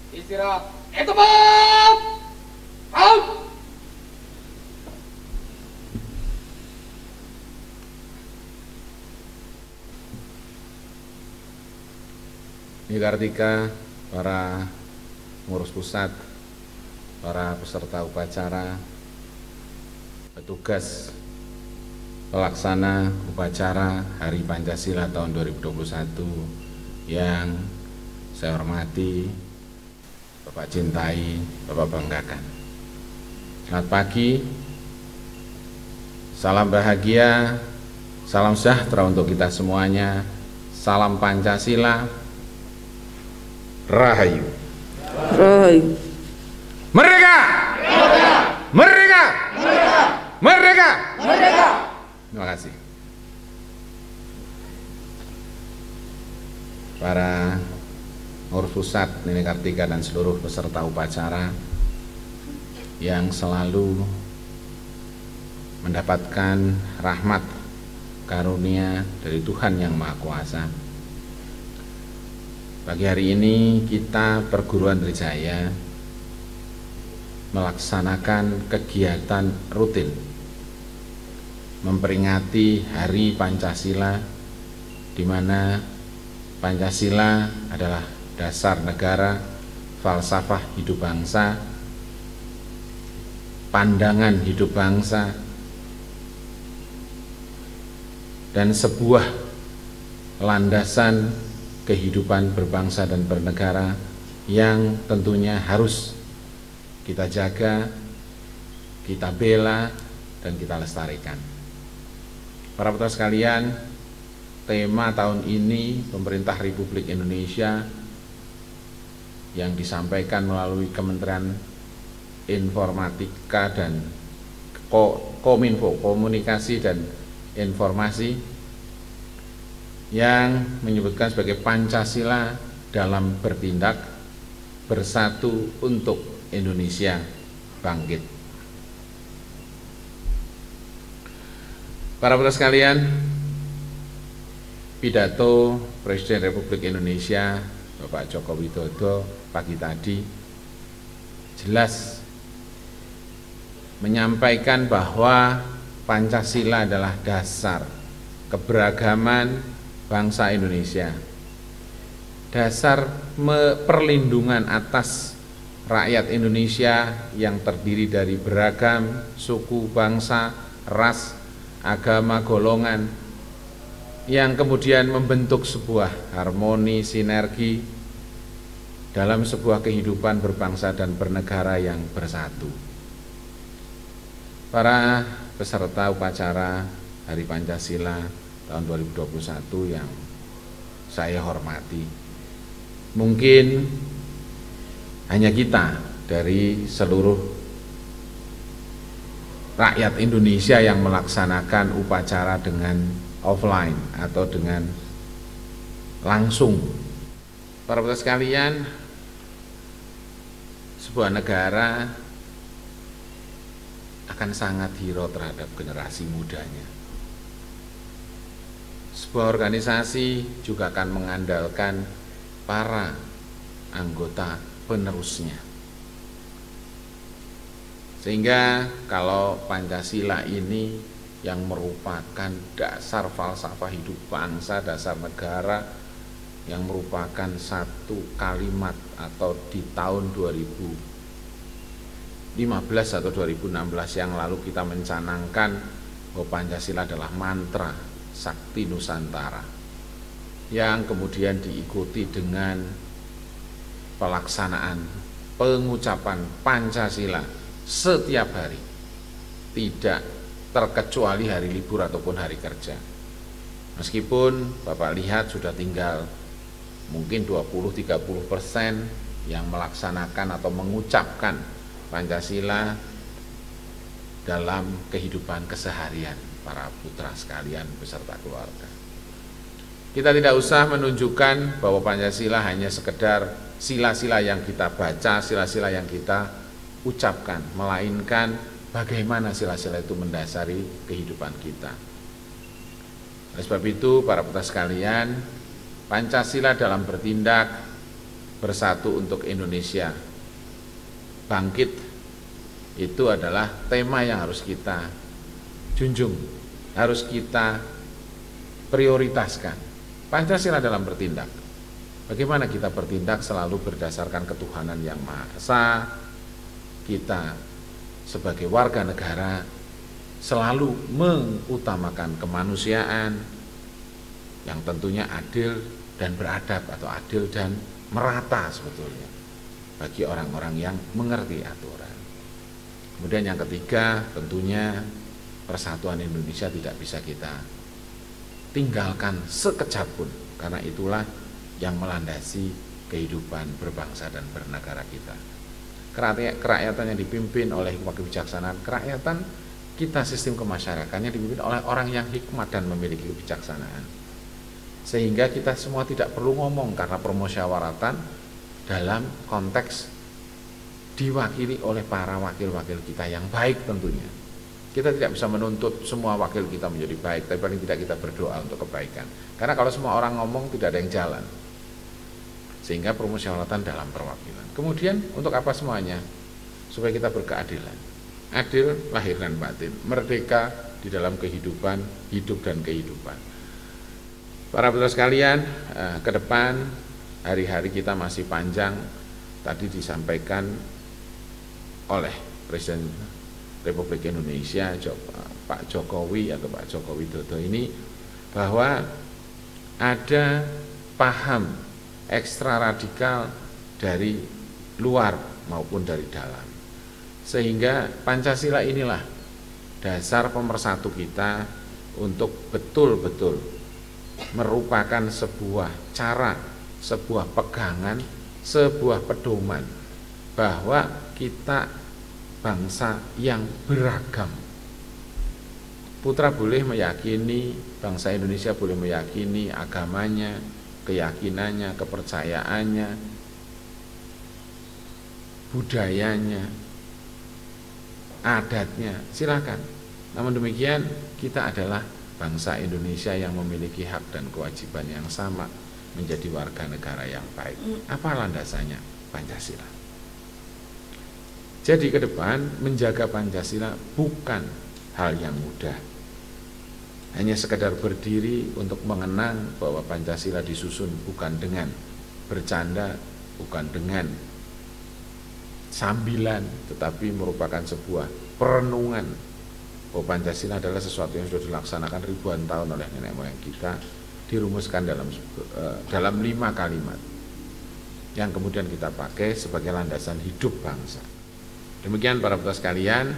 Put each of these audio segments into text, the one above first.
Istirahat. Tepat. Out. Ini Kartika, para pengurus pusat, para peserta upacara, petugas pelaksana upacara Hari Pancasila tahun 2021 yang saya hormati, Bapak cintai, Bapak banggakan. Selamat pagi, salam bahagia, salam sejahtera untuk kita semuanya, salam Pancasila, Rahayu. Rahayu. Merdeka! Merdeka! Merdeka. Merdeka! Merdeka. Terima kasih. Para pengurus pusat, Nini Kartika dan seluruh peserta upacara yang selalu mendapatkan rahmat karunia dari Tuhan Yang Maha Kuasa. Pagi hari ini kita Perguruan Trijaya melaksanakan kegiatan rutin memperingati Hari Pancasila, di mana Pancasila adalah dasar negara, falsafah hidup bangsa, pandangan hidup bangsa, dan sebuah landasan kehidupan berbangsa dan bernegara yang tentunya harus kita jaga, kita bela, dan kita lestarikan. Para peserta sekalian, tema tahun ini Pemerintah Republik Indonesia yang disampaikan melalui Kementerian Informatika dan Kominfo, Komunikasi dan Informasi, yang menyebutkan sebagai Pancasila dalam bertindak, bersatu untuk Indonesia bangkit. Para peserta sekalian, pidato Presiden Republik Indonesia Bapak Joko Widodo pagi tadi jelas menyampaikan bahwa Pancasila adalah dasar keberagaman bangsa Indonesia, dasar perlindungan atas rakyat Indonesia yang terdiri dari beragam suku, bangsa, ras, agama, golongan, yang kemudian membentuk sebuah harmoni, sinergi dalam sebuah kehidupan berbangsa dan bernegara yang bersatu. Para peserta upacara Hari Pancasila tahun 2021 yang saya hormati, mungkin hanya kita dari seluruh rakyat Indonesia yang melaksanakan upacara dengan offline atau dengan langsung. Para peserta sekalian, sebuah negara akan sangat hero terhadap generasi mudanya. Sebuah organisasi juga akan mengandalkan para anggota penerusnya. Sehingga kalau Pancasila ini yang merupakan dasar falsafah hidup bangsa, dasar negara, yang merupakan satu kalimat atau di tahun 2015 atau 2016 yang lalu kita mencanangkan bahwa Pancasila adalah mantra Sakti Nusantara, yang kemudian diikuti dengan pelaksanaan pengucapan Pancasila setiap hari, tidak terkecuali hari libur ataupun hari kerja. Meskipun Bapak lihat sudah tinggal mungkin 20-30% yang melaksanakan atau mengucapkan Pancasila dalam kehidupan keseharian para putra sekalian beserta keluarga. Kita tidak usah menunjukkan bahwa Pancasila hanya sekedar sila-sila yang kita baca, sila-sila yang kita ucapkan, melainkan bagaimana sila-sila itu mendasari kehidupan kita. Oleh sebab itu, para putra sekalian, Pancasila dalam bertindak bersatu untuk Indonesia bangkit, itu adalah tema yang harus kita junjung, harus kita prioritaskan. Pancasila dalam bertindak, bagaimana kita bertindak selalu berdasarkan ketuhanan yang Maha Esa. Kita sebagai warga negara selalu mengutamakan kemanusiaan yang tentunya adil dan beradab, atau adil dan merata sebetulnya bagi orang-orang yang mengerti aturan. Kemudian yang ketiga, tentunya persatuan Indonesia tidak bisa kita tinggalkan sekejap pun, karena itulah yang melandasi kehidupan berbangsa dan bernegara kita. Kerakyatan yang dipimpin oleh kebijaksanaan, kerakyatan kita, sistem kemasyarakatnya dipimpin oleh orang yang hikmat dan memiliki kebijaksanaan. Sehingga kita semua tidak perlu ngomong, karena permusyawaratan dalam konteks diwakili oleh para wakil-wakil kita yang baik tentunya. Kita tidak bisa menuntut semua wakil kita menjadi baik, tapi paling tidak kita berdoa untuk kebaikan. Karena kalau semua orang ngomong tidak ada yang jalan. Sehingga permusyawaratan dalam perwakilan. Kemudian untuk apa semuanya? Supaya kita berkeadilan. Adil lahir dan batin, merdeka di dalam kehidupan, hidup dan kehidupan. Para putra sekalian, ke depan hari-hari kita masih panjang. Tadi disampaikan oleh Presiden Republik Indonesia Pak Jokowi atau Pak Joko Widodo ini, bahwa ada paham ekstra radikal dari luar maupun dari dalam, sehingga Pancasila inilah dasar pemersatu kita untuk betul-betul merupakan sebuah cara, sebuah pegangan, sebuah pedoman bahwa kita bangsa yang beragam. Putra boleh meyakini, bangsa Indonesia boleh meyakini agamanya, keyakinannya, kepercayaannya, budayanya, adatnya, silakan. Namun demikian, kita adalah bangsa Indonesia yang memiliki hak dan kewajiban yang sama menjadi warga negara yang baik. Apa landasannya? Pancasila. Jadi ke depan menjaga Pancasila bukan hal yang mudah. Hanya sekedar berdiri untuk mengenang bahwa Pancasila disusun bukan dengan bercanda, bukan dengan sambilan, tetapi merupakan sebuah perenungan bahwa Pancasila adalah sesuatu yang sudah dilaksanakan ribuan tahun oleh nenek moyang kita, dirumuskan dalam 5 kalimat yang kemudian kita pakai sebagai landasan hidup bangsa. Demikian para putra sekalian,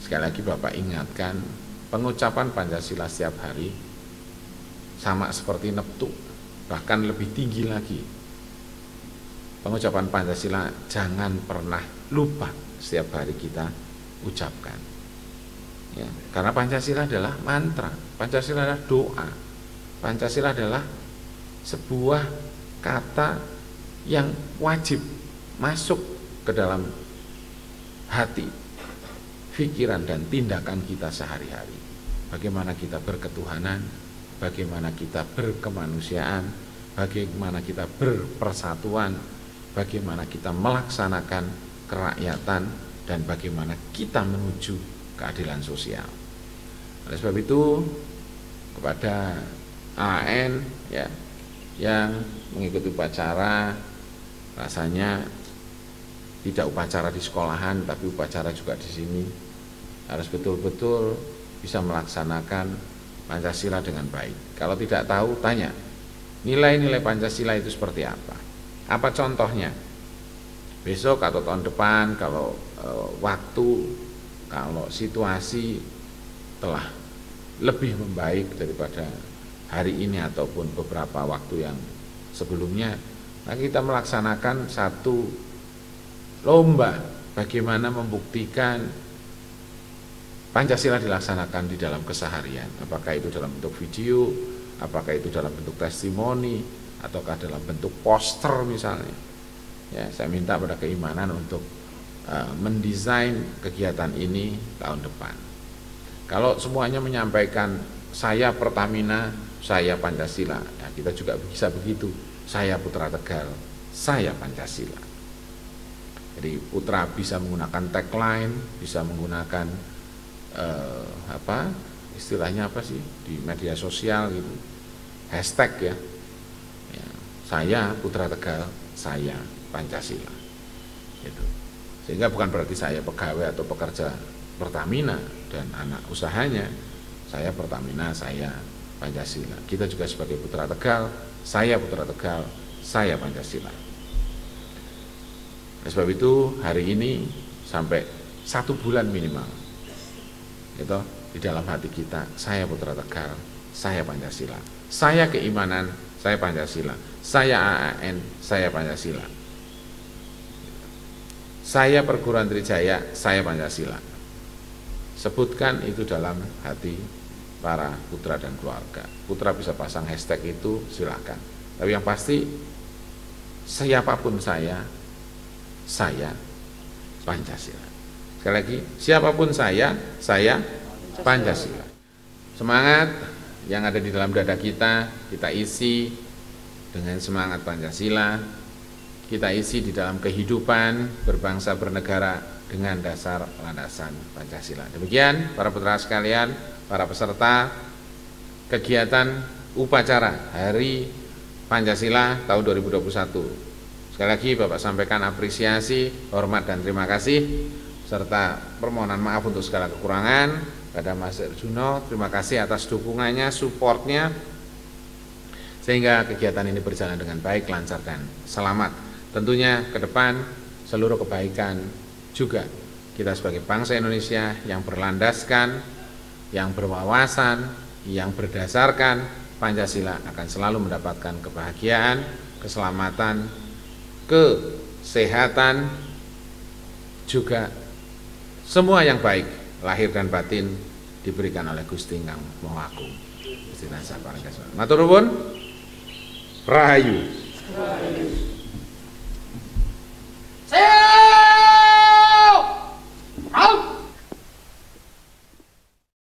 sekali lagi Bapak ingatkan, pengucapan Pancasila setiap hari sama seperti neptu, bahkan lebih tinggi lagi. Pengucapan Pancasila jangan pernah lupa setiap hari kita ucapkan. Ya, karena Pancasila adalah mantra, Pancasila adalah doa, Pancasila adalah sebuah kata yang wajib masuk ke dalam hati, pikiran dan tindakan kita sehari-hari. Bagaimana kita berketuhanan, bagaimana kita berkemanusiaan, bagaimana kita berpersatuan, bagaimana kita melaksanakan kerakyatan, dan bagaimana kita menuju keadilan sosial. Oleh sebab itu, kepada AN ya, yang mengikuti upacara, rasanya tidak upacara di sekolahan, tapi upacara juga di sini, harus betul-betul bisa melaksanakan Pancasila dengan baik. Kalau tidak tahu, tanya nilai-nilai Pancasila itu seperti apa. Apa contohnya? Besok atau tahun depan, kalau kalau situasi telah lebih membaik daripada hari ini ataupun beberapa waktu yang sebelumnya, maka kita melaksanakan satu lomba bagaimana membuktikan Pancasila dilaksanakan di dalam keseharian. Apakah itu dalam bentuk video, apakah itu dalam bentuk testimoni, ataukah dalam bentuk poster misalnya. Ya, saya minta pada Keimanan untuk mendesain kegiatan ini tahun depan. Kalau semuanya menyampaikan saya Pertamina, saya Pancasila, ya kita juga bisa begitu. Saya Putra Tegal, saya Pancasila. Jadi putra bisa menggunakan tagline, bisa menggunakan istilahnya apa sih di media sosial gitu, hashtag ya, saya Putra Tegal, saya Pancasila gitu. Sehingga bukan berarti saya pegawai atau pekerja Pertamina dan anak usahanya, saya Pertamina, saya Pancasila. Kita juga sebagai Putra Tegal, saya Putra Tegal, saya Pancasila. Oleh sebab itu hari ini sampai 1 bulan minimal itu di dalam hati kita, saya Putra Tegal, saya Pancasila. Saya keimanan, saya Pancasila. Saya AAN, saya Pancasila. Saya perguruan Trijaya, saya Pancasila. Sebutkan itu dalam hati para putra dan keluarga. Putra bisa pasang hashtag itu, silakan. Tapi yang pasti, siapapun saya Pancasila. Sekali lagi, siapapun saya Pancasila. Semangat yang ada di dalam dada kita isi dengan semangat Pancasila. Kita isi di dalam kehidupan berbangsa bernegara dengan dasar landasan Pancasila. Demikian para putra sekalian, para peserta kegiatan upacara Hari Pancasila tahun 2021. Sekali lagi Bapak sampaikan apresiasi, hormat dan terima kasih serta permohonan maaf untuk segala kekurangan pada Mas Erjuno. Terima kasih atas dukungannya, supportnya, sehingga kegiatan ini berjalan dengan baik, lancar dan selamat. Tentunya ke depan seluruh kebaikan juga kita sebagai bangsa Indonesia yang berlandaskan, yang berwawasan, yang berdasarkan Pancasila akan selalu mendapatkan kebahagiaan, keselamatan, kesehatan, juga semua yang baik lahir dan batin diberikan oleh Gusti Ingkang Maha Agung. Gusti Tansah paring kasuwun. Matur nuwun. Rahayu.